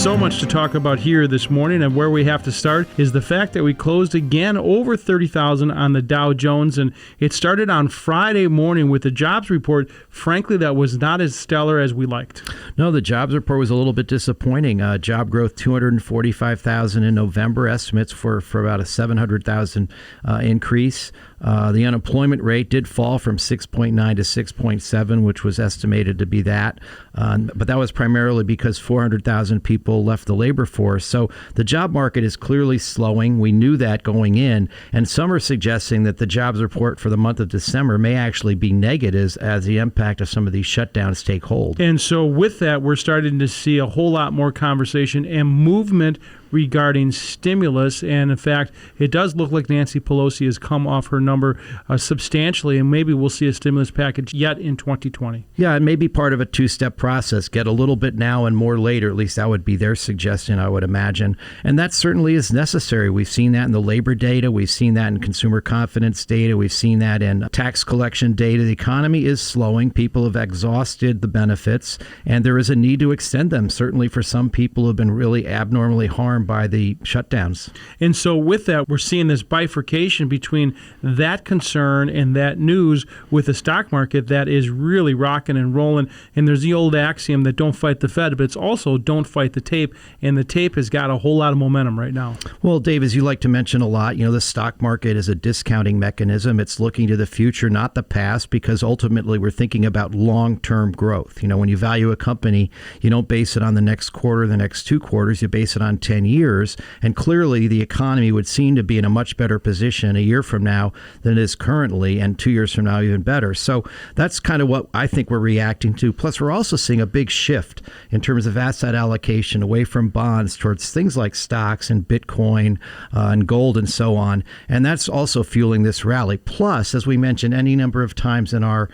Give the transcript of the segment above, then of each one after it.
So much to talk about here this morning, and where we have to start is the fact that we closed again over 30,000 on the Dow Jones, and it started on Friday morning with the jobs report, frankly, that was not as stellar as we liked. No, the jobs report was a little bit disappointing. Job growth, 245,000 in November, estimates for about a 700,000 increase. The unemployment rate did fall from 6.9 to 6.7, which was estimated to be that. But that was primarily because 400,000 people left the labor force. So the job market is clearly slowing. We knew that going in. And some are suggesting that the jobs report for the month of December may actually be negative as the impact of some of these shutdowns take hold. And so with that, we're starting to see a whole lot more conversation and movement regarding stimulus. And in fact, it does look like Nancy Pelosi has come off her number substantially, and maybe we'll see a stimulus package yet in 2020. Yeah, it may be part of a two-step process. Get a little bit now and more later. At least that would be their suggestion, I would imagine. And that certainly is necessary. We've seen that in the labor data. We've seen that in consumer confidence data. We've seen that in tax collection data. The economy is slowing. People have exhausted the benefits, and there is a need to extend them, certainly for some people who have been really abnormally harmed by the shutdowns. And so with that, we're seeing this bifurcation between that concern and that news with the stock market that is really rocking and rolling. And there's the old axiom that don't fight the Fed, but it's also don't fight the tape. And the tape has got a whole lot of momentum right now. Well, Dave, as you like to mention a lot, the stock market is a discounting mechanism. It's looking to the future, not the past, because ultimately we're thinking about long-term growth. When you value a company, you don't base it on the next quarter, the next 2 quarters. You base it on 10 years. And clearly the economy would seem to be in a much better position a year from now than it is currently, and 2 years from now even better. So that's kind of what I think we're reacting to. Plus, we're also seeing a big shift in terms of asset allocation away from bonds towards things like stocks and Bitcoin and gold and so on. And that's also fueling this rally. Plus, as we mentioned any number of times in our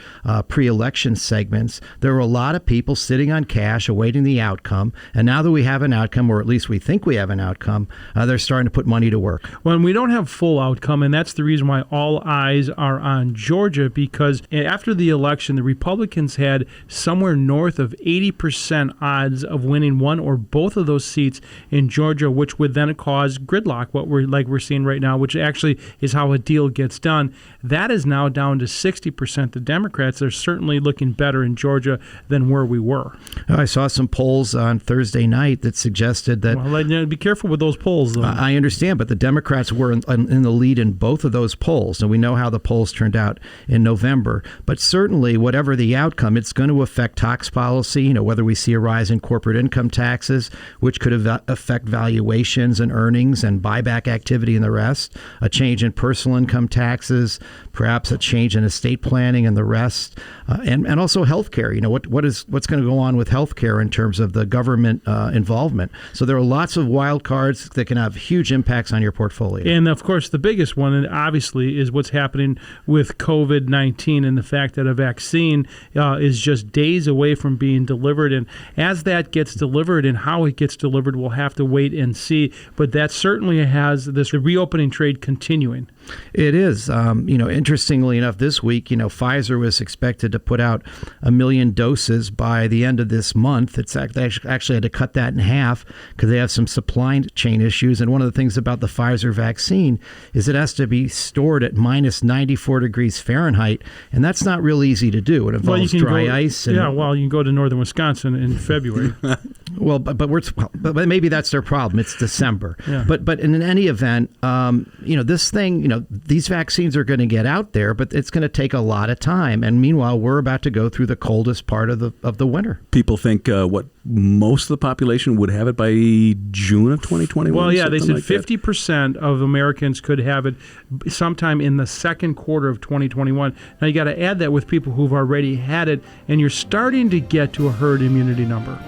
pre-election segments, there were a lot of people sitting on cash awaiting the outcome. And now that we have an outcome, or at least we think we have an outcome, they're starting to put money to work. Well, we don't have full outcome, and that's the reason why all eyes are on Georgia, because after the election, the Republicans had somewhere north of 80% odds of winning one or both of those seats in Georgia, which would then cause gridlock, what we're seeing right now, which actually is how a deal gets done. That is now down to 60%. The Democrats are certainly looking better in Georgia than where we were. I saw some polls on Thursday night that suggested that... Well, be careful with those polls, though. I understand, but the Democrats were in the lead in both of those polls, and we know how the polls turned out in November. But certainly, whatever the outcome, it's going to affect tax policy, whether we see a rise in corporate income taxes, which could affect valuations and earnings and buyback activity and the rest, a change in personal income taxes, perhaps a change in estate planning and the rest, and also health care. What's going to go on with health care in terms of the government involvement. So there are lots of wild cards that can have huge impacts on your portfolio. And of course, the biggest one, and obviously, is what's happening with COVID-19 and the fact that a vaccine is just days away from being delivered. And as that gets delivered and how it gets delivered, we'll have to wait and see. But that certainly has the reopening trade continuing. It is. Interestingly enough, this week, Pfizer was expected to put out 1 million doses by the end of this month. They actually had to cut that in half because they have some supply chain issues. And one of the things about the Pfizer vaccine is it has to be stored at minus 94 degrees Fahrenheit. And that's not real easy to do. It involves dry ice. You can go to northern Wisconsin in February. Well, but maybe that's their problem. It's December. Yeah. But in any event, this thing, these vaccines are going to get out there, but it's going to take a lot of time. And meanwhile, we're about to go through the coldest part of the winter. People think most of the population would have it by June of 2021? Well, yeah, they said like 50% of Americans could have it sometime in the second quarter of 2021. Now, you got to add that with people who've already had it, and you're starting to get to a herd immunity number.